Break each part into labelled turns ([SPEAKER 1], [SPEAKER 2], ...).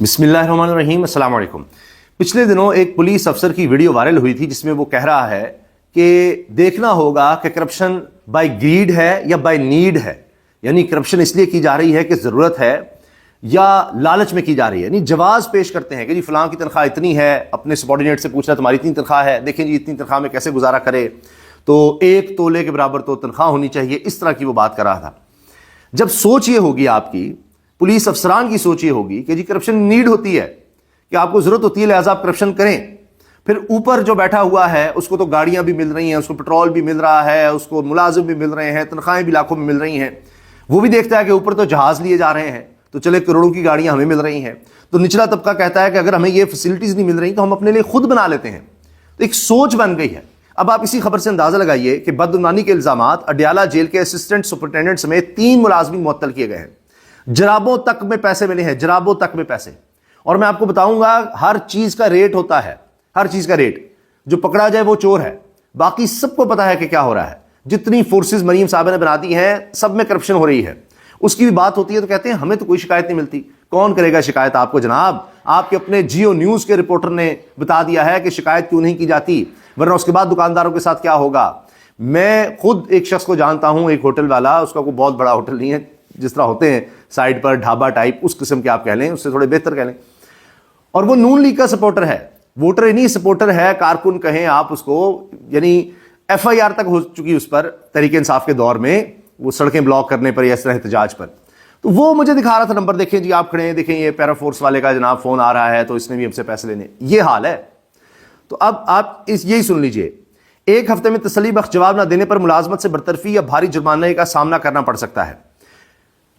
[SPEAKER 1] बिस्मिल्लाहिर्रहमानिर्रहीम, अस्सलाम वालेकुम। पिछले दिनों एक पुलिस अफसर की वीडियो वायरल हुई थी जिसमें वो कह रहा है कि देखना होगा कि करप्शन बाय ग्रीड है या बाय नीड है, यानी करप्शन इसलिए की जा रही है कि ज़रूरत है या लालच में की जा रही है। यानी जवाब पेश करते हैं कि जी फलां की तनख्वाह इतनी है, अपने सबॉर्डिनेट से पूछना तुम्हारी इतनी तनख्वाह है, देखें जी इतनी तनख्वाह में कैसे गुजारा करे, तो 1 तोले के बराबर तो तनख्वाह होनी चाहिए। इस तरह की वो बात कर रहा था। जब सोच ये होगी आपकी, पुलिस अफसरान की सोच ये होगी कि जी करप्शन नीड होती है, कि आपको जरूरत होती है, लिहाजा आप करप्शन करें। फिर ऊपर जो बैठा हुआ है उसको तो गाड़ियां भी मिल रही हैं, उसको पेट्रोल भी मिल रहा है, उसको मुलाजिम भी मिल रहे हैं, तनख्वाहें भी लाखों में मिल रही हैं। वो भी देखता है कि ऊपर तो जहाज लिए जा रहे हैं, तो चले करोड़ों की गाड़ियां हमें मिल रही हैं। तो निचला तबका कहता है कि अगर हमें ये फैसिलिटीज नहीं मिल रही तो हम अपने लिए खुद बना लेते हैं। तो एक सोच बन गई है। अब आप इसी खबर से अंदाजा लगाइए कि बदगुमानी के इल्जामात अडयाला जेल के असिस्टेंट सुपरिटेंडेंट समेत 3 मुलाजमीन मुअत्तल किए गए हैं। जराबों तक में पैसे मिले हैं, जराबों तक में पैसे। और मैं आपको बताऊंगा हर चीज का रेट होता है, हर चीज का रेट। जो पकड़ा जाए वो चोर है, बाकी सबको पता है कि क्या हो रहा है। जितनी फोर्सेस मरीम साहब ने बना दी हैं, सब में करप्शन हो रही है। उसकी भी बात होती है तो कहते हैं हमें तो कोई शिकायत नहीं मिलती। कौन करेगा शिकायत आपको जनाब? आपके अपने जियो न्यूज के रिपोर्टर ने बता दिया है कि शिकायत क्यों नहीं की जाती, वरना उसके बाद दुकानदारों के साथ क्या होगा। मैं खुद एक शख्स को जानता हूं, एक होटल वाला, उसका कोई बहुत बड़ा होटल नहीं है, जिस तरह होते हैं साइड पर ढाबा टाइप, उस किस्म के आप कह लें, उससे थोड़े बेहतर कह लें। और वो नून लीग का सपोर्टर है, वोटर ही नहीं सपोर्टर है, कारकुन कहें आप उसको। यानी FIR तक हो चुकी उस पर तहरीक इंसाफ के दौर में, वो सड़कें ब्लॉक करने पर या इस तरह एहतजाज पर। तो वो मुझे दिखा रहा था नंबर, देखें जी आप खड़े हैं, देखें ये पैरा फोर्स वाले का जनाब फोन आ रहा है, तो इसने भी हमसे पैसे लेने। ये हाल है। तो अब आप यही सुन लीजिए, 1 हफ्ते में तसल्ली बख्श जवाब ना देने पर मुलाजमत से बरतरफी या भारी जुर्माने का सामना करना पड़ सकता है।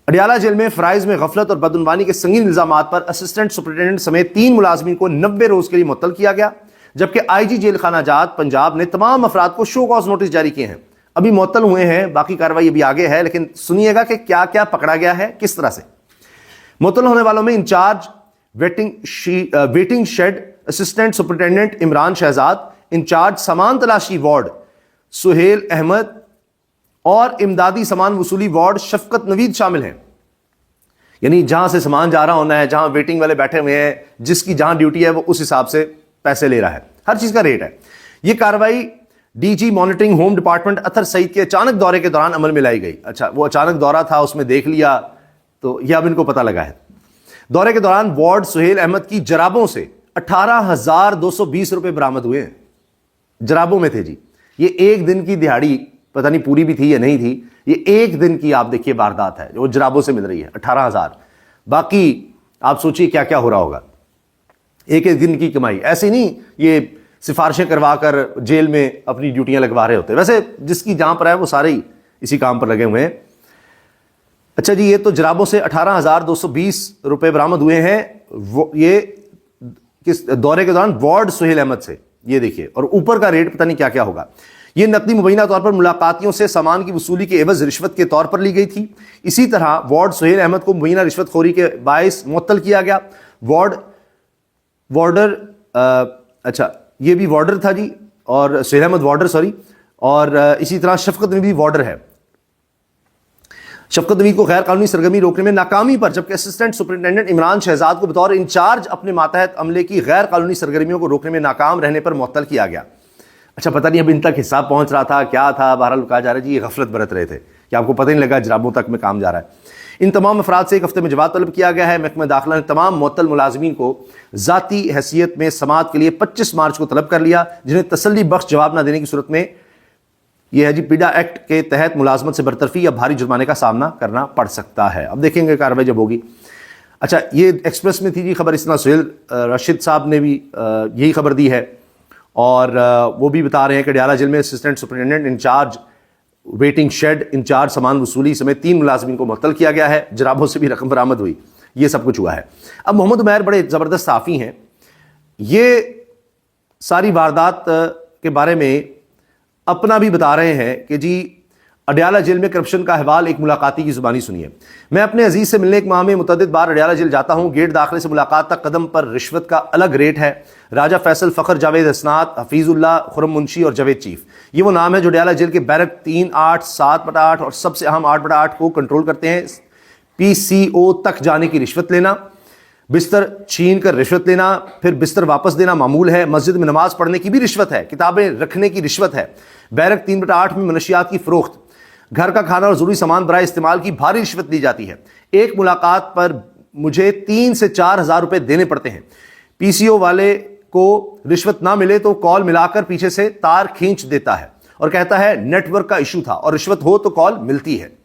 [SPEAKER 1] अडयाला जेल में फराइज में गफलत और बदउनवानी के संगीन इल्जामात पर असिस्टेंट सुपरिटेंडेंट समेत 3 मुलाजमीन को 90 रोज के लिए मुअत्तल किया गया, जबकि IG जेल खाना जात पंजाब ने तमाम अफराद को शो कॉज नोटिस जारी किए हैं। अभी मुअत्तल हुए हैं, बाकी कार्रवाई अभी आगे है, लेकिन सुनिएगा कि क्या क्या पकड़ा गया है, किस तरह से। मुअत्तल होने वालों में incharge waiting shed assistant superintendent Imran Shahzad, incharge सामान तलाशी वार्ड सुहेल अहमद और इमदादी सामान वसूली वार्ड शफकत नवीद शामिल हैं। यानी जहां से सामान जा रहा होना है, जहां वेटिंग वाले बैठे हुए हैं, जिसकी जहां ड्यूटी है वो उस हिसाब से पैसे ले रहा है, हर चीज का रेट है। यह कार्रवाई DG मॉनिटरिंग होम डिपार्टमेंट अतर सईद के अचानक दौरे के दौरान अमल में लाई गई। अच्छा, वो अचानक दौरा था, उसमें देख लिया, तो यह अब इनको पता लगा है। दौरे के दौरान वार्ड सुहेल अहमद की जराबों से 18,220 रुपए बरामद हुए हैं। जराबों में थे जी। ये एक दिन की दिहाड़ी, पता नहीं पूरी भी थी या नहीं थी, ये एक दिन की आप देखिए वारदात है जो जराबों से मिल रही है, 18,000। बाकी आप सोचिए क्या क्या हो रहा होगा। एक एक दिन की कमाई, ऐसे नहीं ये सिफारिशें करवा कर जेल में अपनी ड्यूटियां लगवा रहे होते। वैसे जिसकी जहां पर है वो सारे ही इसी काम पर लगे हुए हैं। अच्छा जी, ये तो जराबों से 18,220 रुपए बरामद हुए हैं। ये किस दौरे के दौरान वार्ड सुहेल अहमद से, ये देखिए। और ऊपर का रेट पता नहीं क्या क्या होगा। ये नकदी मुबैना तौर पर मुलाकातियों से सामान की वसूली के एवज रिश्वत के तौर पर ली गई थी। इसी तरह वार्ड सुहेल अहमद को मुबैना रिश्वतखोरी के बायस मुअत्तल किया गया। अच्छा, ये भी वार्डर था जी, और सुहेल अहमद वार्डर, सॉरी। और इसी तरह शफकत नवीद भी वार्डर है। शफकत नवीद को गैर कानूनी सरगर्मी रोकने में नाकामी पर, जबकि असिस्टेंट सुपरिटेंडेंट इमरान शहजाद को बतौर इंचार्ज अपने मातहत अमले की गैर कानूनी सरगर्मियों को रोकने में नाकाम रहने पर मुअत्तल किया गया। अच्छा, पता नहीं अब इन तक हिसाब पहुंच रहा था, क्या था, बहरहाल कहा जा रहा है जी ये गफलत बरत रहे थे कि आपको पता नहीं लगा जराबों तक में काम जा रहा है। इन तमाम अफराद से 1 हफ्ते में जवाब तलब किया गया है। महकमा दाखिला ने तमाम मुअत्तल मुलाजमीन को जाती हैसियत में समाअत के लिए 25 मार्च को तलब कर लिया, जिन्हें तसल्ली बख्श जवाब न देने की सूरत में यह है जी पीडा एक्ट के तहत मुलाजमत से बरतरफी या भारी जुर्माने का सामना करना पड़ सकता है। अब देखेंगे कार्रवाई जब होगी। अच्छा, ये एक्सप्रेस में थी जी खबर, इस तरह सुहेल रशीद साहब ने भी यही खबर दी है। और वो भी बता रहे हैं कि अडयाला जेल में assistant superintendent incharge waiting shed incharge सामान वसूली समेत 3 मुलाजमीन को मुअत्तल किया गया है। जराबों से भी रकम बरामद हुई। ये सब कुछ हुआ है। अब मोहम्मद उमैर बड़े ज़बरदस्त साफ़ी हैं। ये सारी वारदात के बारे में अपना भी बता रहे हैं कि जी अडयाला जेल में करप्शन का अहवाल एक मुलाकाती की जुबानी सुनिए। मैं अपने अजीज से मिलने एक माह में मुतअद्दिद बार अडयाला जेल जाता हूँ। गेट दाखिले से मुलाकात तक कदम पर रिश्वत का अलग रेट है। राजा फैसल, फ़खर, जावेद हसनात, हफीजुल्लाह, खुरम मुंशी और जावेद चीफ, ये वो नाम है जो अडयाला जेल के बैरक 3, 8, 7/8 और सबसे अहम 8/8 को कंट्रोल करते हैं। PCO तक जाने की रिश्वत लेना, बिस्तर छीन कर रिश्वत लेना, फिर बिस्तर वापस देना मामूल है। मस्जिद में नमाज पढ़ने की भी रिश्वत है, किताबें रखने की रिश्वत है। बैरक 3/8 में मनशियात की फरोख्त, घर का खाना और ज़रूरी सामान बराए इस्तेमाल की भारी रिश्वत ली जाती है। एक मुलाकात पर मुझे 3 से 4 हज़ार रुपये देने पड़ते हैं। पीसीओ वाले को रिश्वत ना मिले तो कॉल मिलाकर पीछे से तार खींच देता है और कहता है नेटवर्क का इशू था, और रिश्वत हो तो कॉल मिलती है।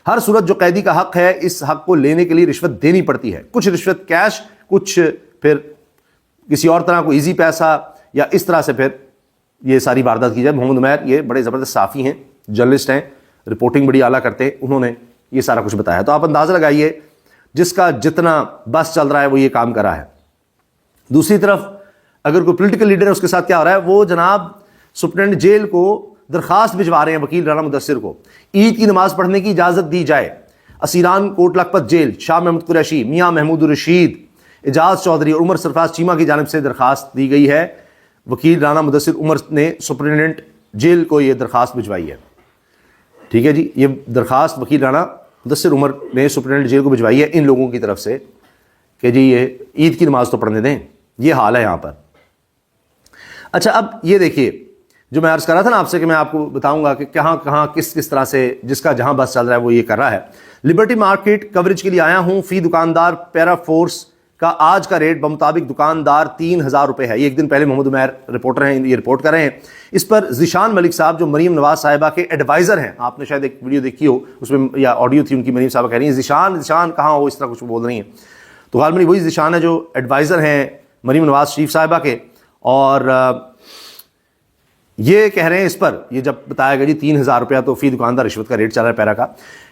[SPEAKER 1] हर सूरत जो कैदी का हक है, इस हक को लेने के लिए रिश्वत देनी पड़ती है। कुछ रिश्वत कैश, कुछ फिर किसी और तरह को इजी पैसा, या इस तरह से फिर ये सारी वारदात की जाए। मोहम्मद उमैर ये बड़े ज़बरदस्त साफ़ी हैं, जर्नलिस्ट हैं, रिपोर्टिंग बड़ी आला करते हैं, उन्होंने ये सारा कुछ बताया। तो आप अंदाज़ा लगाइए, जिसका जितना बस चल रहा है वो ये काम कर रहा है। दूसरी तरफ अगर कोई पॉलिटिकल लीडर है, उसके साथ क्या हो रहा है, वो जनाब सुप्रिटेंडेंट जेल को दरखास्त भिजवा रहे हैं वकील राना मुदस्सिर को, ईद की नमाज पढ़ने की इजाज़त दी जाए। असीरान कोट लखपत जेल शाह महमूद कुरैशी, मियाँ महमूद रशीद, एजाज चौधरी और उमर सरफराज चीमा की जानिब से दरखास्त दी गई है। वकील राना मुदस्सिर उमर ने सुप्रिटेंडेंट जेल को ये दरखास्त भिजवाई है। ठीक है जी, ये दरखास्त वकील राना मुदस्सिर उमर ने सुप्रिटेंडेंट जेल को भिजवाई है इन लोगों की तरफ से कि जी ये ईद की नमाज तो पढ़ने दें। ये हाल है यहाँ पर। अच्छा, अब ये देखिए, जो मैं अर्ज़ कर रहा था ना आपसे कि मैं आपको बताऊंगा कि कहाँ कहाँ किस किस तरह से जिसका जहाँ बस चल रहा है वो ये कर रहा है। लिबर्टी मार्केट कवरेज के लिए आया हूँ। फी दुकानदार पैरा फोर्स का आज का रेट बमुताबिक दुकानदार 3,000 रुपये है। ये एक दिन पहले मोहम्मद उमैर रिपोर्टर हैं, ये रिपोर्ट कर रहे हैं। इस पर ज़ीशान मलिक साहब जो मरीम नवाज साहिबा के एडवाइज़र हैं, आपने शायद एक वीडियो देखी हो, उसमें या ऑडियो थी उनकी, मरीम साहिबा कह रही हैं ज़ीशान कहाँ हो, इस तरह कुछ बोल रही हैं। तो गालमनी वही ज़ीशान है जो एडवाइज़र हैं मरीम नवाज शरीफ साहिबा के, और ये कह रहे हैं इस पर, ये जब बताया गया जी 3,000 रुपया तो फी दुकानदार रिश्वत का रेट चल रहा है पैरा का,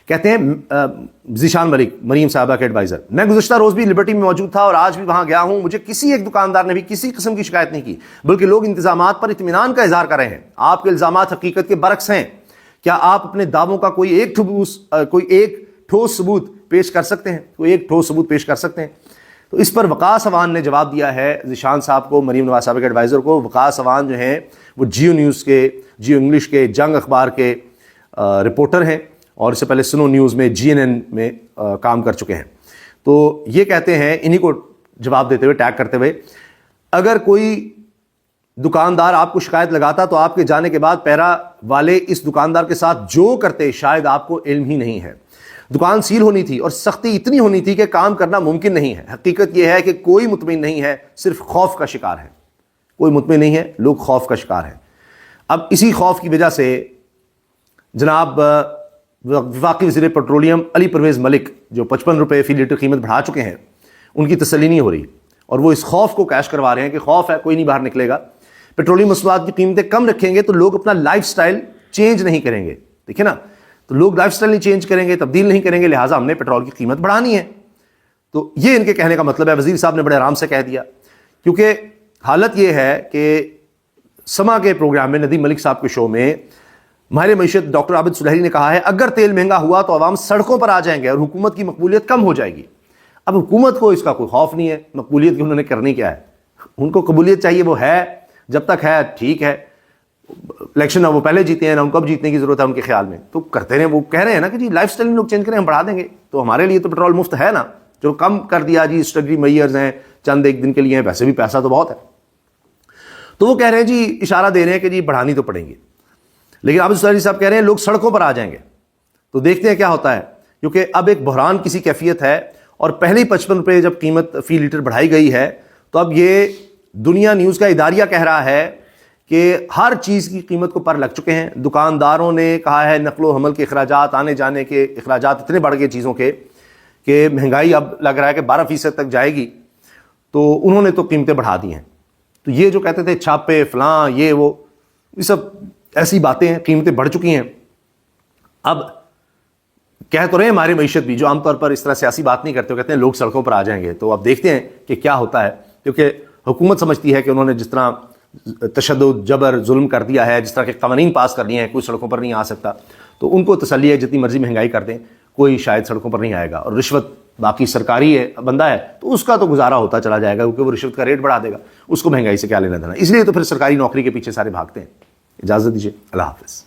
[SPEAKER 1] कहते हैं ज़ीशान मलिक मरीम साहिबा के एडवाइज़र, मैं गुज़श्ता रोज़ भी लिबर्टी में मौजूद था और आज भी वहाँ गया हूँ। मुझे किसी एक दुकानदार ने भी किसी किस्म की शिकायत नहीं की, बल्कि लोग इंतजामात पर इत्मीनान का इजहार कर रहे हैं। आपके इल्ज़ामात हकीकत के बरक्स हैं। क्या आप अपने दावों का कोई एक ठोस सबूत पेश कर सकते हैं? कोई एक ठोस सबूत पेश कर सकते हैं? तो इस पर वकास अवान ने जवाब दिया है ज़ीशान साहब को, मरीम नवाज साहब के एडवाइज़र को। वकास अवान जो हैं वो जियो न्यूज़ के, जियो इंग्लिश के, जंग अखबार के रिपोर्टर हैं, और इससे पहले सुनो न्यूज़ में, GNN में काम कर चुके हैं। तो ये कहते हैं, इन्हीं को जवाब देते हुए, टैग करते हुए, अगर कोई दुकानदार आपको शिकायत लगाता तो आपके जाने के बाद पैरा वाले इस दुकानदार के साथ जो करते शायद आपको इल्म ही नहीं है। दुकान सील होनी थी और सख्ती इतनी होनी थी कि काम करना मुमकिन नहीं है। हकीकत यह है कि कोई मुतमिन नहीं है, सिर्फ खौफ का शिकार है। कोई मुतमिन नहीं है, लोग खौफ का शिकार हैं। अब इसी खौफ की वजह से जनाब वफाकी वज़ीर पेट्रोलियम अली परवेज़ मलिक, जो 55 रुपये फ़ी लीटर कीमत बढ़ा चुके हैं, उनकी तसल्ली नहीं हो रही, और वो इस खौफ को कैश करवा रहे हैं कि खौफ है, कोई नहीं बाहर निकलेगा। पेट्रोलियम मसनूआत की कीमतें कम रखेंगे तो लोग अपना लाइफ स्टाइल चेंज नहीं करेंगे। देखिए ना, तो लोग लाइफ स्टाइल नहीं चेंज करेंगे, तब्दील नहीं करेंगे, लिहाजा हमने पेट्रोल की कीमत बढ़ानी है। तो ये इनके कहने का मतलब है। वज़ीर साहब ने बड़े आराम से कह दिया, क्योंकि हालत ये है कि समा के प्रोग्राम में, नदीम मलिक साहब के शो में, माहिर मईशत डॉक्टर आबिद सुलहरी ने कहा है अगर तेल महंगा हुआ तो अवाम सड़कों पर आ जाएंगे और हुकूमत की मकबूलियत कम हो जाएगी। अब हुकूमत को इसका कोई खौफ नहीं है, मकबूलियत की उन्होंने करनी क्या है, उनको कबूलियत चाहिए, वो है, जब तक है ठीक है। इलेक्शन ना वो पहले जीते हैं, ना उनको अब जीतने की जरूरत है उनके ख्याल में, तो करते रहे। वो कह रहे हैं ना कि जी लाइफ स्टाइल लोग चेंज करें, हम बढ़ा देंगे, तो हमारे लिए तो पेट्रोल मुफ्त है ना, जो कम कर दिया जी, स्टडी मैयर्स हैं, चंद एक दिन के लिए हैं, वैसे भी पैसा तो बहुत है। तो वो कह रहे हैं जी, इशारा दे रहे हैं कि जी बढ़ानी तो पड़ेंगी, लेकिन आबिद सुलहरी साहब कह रहे हैं लोग सड़कों पर आ जाएंगे। तो देखते हैं क्या होता है, क्योंकि अब एक बहरान किसी कैफियत है, और पहले ही 55 रुपये जब कीमत फ़ी लीटर बढ़ाई गई है, तो अब ये दुनिया न्यूज़ का इदारिया कह रहा है कि हर चीज़ की कीमत को पर लग चुके हैं। दुकानदारों ने कहा है नकलो हमल के अखराजात, आने जाने के अखराजात इतने बढ़ गए चीज़ों के कि महंगाई अब लग रहा है कि 12% तक जाएगी, तो उन्होंने तो कीमतें बढ़ा दी हैं। तो ये जो कहते थे छापे फलां ये वो, ये सब ऐसी बातें हैं, कीमतें बढ़ चुकी हैं। अब कह तो रहे हैं हमारी मईशत भी, जो आमतौर पर इस तरह सियासी बात नहीं करते, कहते हैं लोग सड़कों पर आ जाएंगे। तो अब देखते हैं कि क्या होता है, क्योंकि हुकूमत समझती है कि उन्होंने जिस तरह तशद्दुद, जबर, जुल्म कर दिया है, जिस तरह के कानून पास कर दिए हैं, कोई सड़कों पर नहीं आ सकता, तो उनको तसल्ली है जितनी मर्जी महंगाई कर दें, कोई शायद सड़कों पर नहीं आएगा। और रिश्वत बाकी सरकारी है बंदा है तो उसका तो गुजारा होता चला जाएगा, क्योंकि वो रिश्वत का रेट बढ़ा देगा, उसको महंगाई से क्या लेना देना। इसलिए तो फिर सरकारी नौकरी के पीछे सारे भागते हैं। इजाज़त दीजिए, अल्लाह हाफ़िज़।